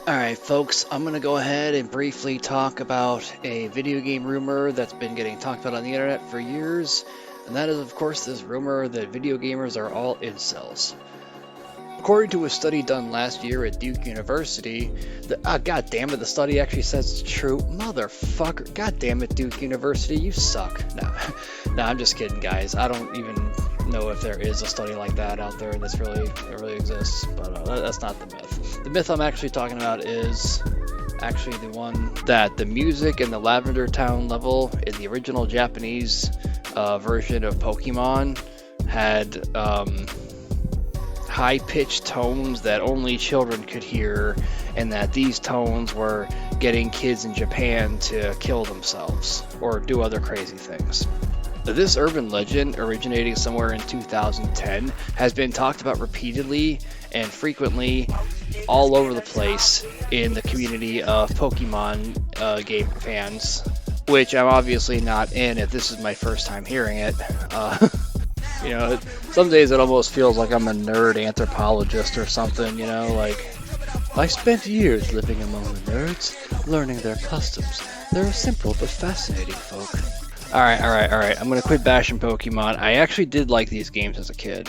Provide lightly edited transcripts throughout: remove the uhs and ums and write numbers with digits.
Alright folks, I'm going to go ahead and briefly talk about a video game rumor that's been getting talked about on the internet for years, and that is of course this rumor that video gamers are all incels. According to a study done last year at Duke University, god damn it, the study actually says it's true. Motherfucker, god damn it, Duke University, you suck. No, I'm just kidding, guys. I don't even know if there is a study like that out there that really exists, but that's not the myth. The myth I'm actually talking about is actually the one that the music in the Lavender Town level in the original Japanese version of Pokemon had high-pitched tones that only children could hear, and that these tones were getting kids in Japan to kill themselves or do other crazy things. This urban legend, originating somewhere in 2010, has been talked about repeatedly and frequently all over the place in the community of Pokemon game fans, which I'm obviously not in if this is my first time hearing it. You know, some days it almost feels like I'm a nerd anthropologist or something, you know, like, I spent years living among the nerds, learning their customs. They're simple but fascinating folk. Alright, I'm gonna quit bashing Pokemon. I actually did like these games as a kid.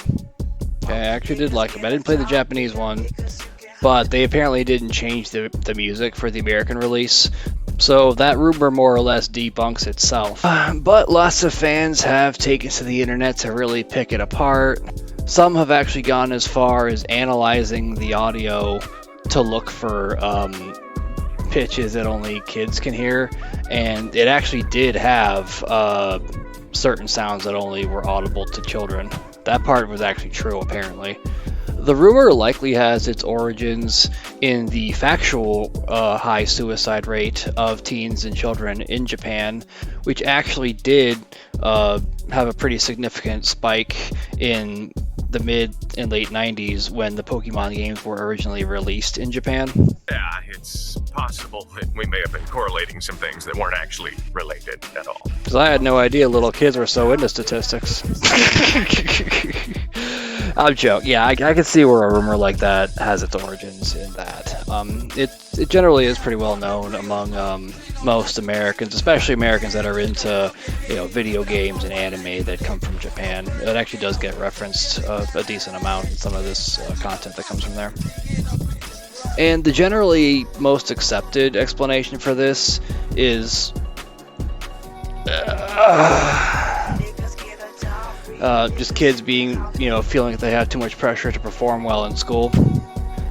Okay, I actually did like them. I didn't play the Japanese one, but they apparently didn't change the music for the American release. So that rumor more or less debunks itself. But lots of fans have taken to the internet to really pick it apart. Some have actually gone as far as analyzing the audio to look for pitches that only kids can hear, and it actually did have certain sounds that only were audible to children. That part was actually true, apparently. The rumor likely has its origins in the factual high suicide rate of teens and children in Japan, which actually did have a pretty significant spike in the mid and late 90s when the Pokemon games were originally released in Japan. Yeah, it's possible that we may have been correlating some things that weren't actually related at all. Because I had no idea little kids were so into statistics. I'm joking. Yeah, I can see where a rumor like that has its origins in that. It generally is pretty well known among most Americans, especially Americans that are into video games and anime that come from Japan. It actually does get referenced a decent amount in some of this content that comes from there. And the generally most accepted explanation for this is just kids being, feeling that they have too much pressure to perform well in school.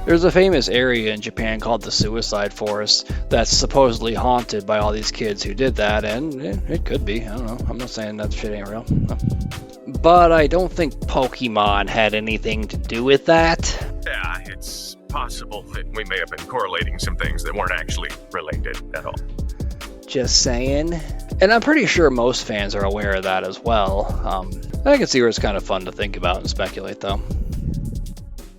There's a famous area in Japan called the Suicide Forest that's supposedly haunted by all these kids who did that, and it could be. I don't know. I'm not saying that shit ain't real. No. But I don't think Pokemon had anything to do with that. Yeah, it's possible that we may have been correlating some things that weren't actually related at all. Just saying. And I'm pretty sure most fans are aware of that as well. I can see where it's kind of fun to think about and speculate, though.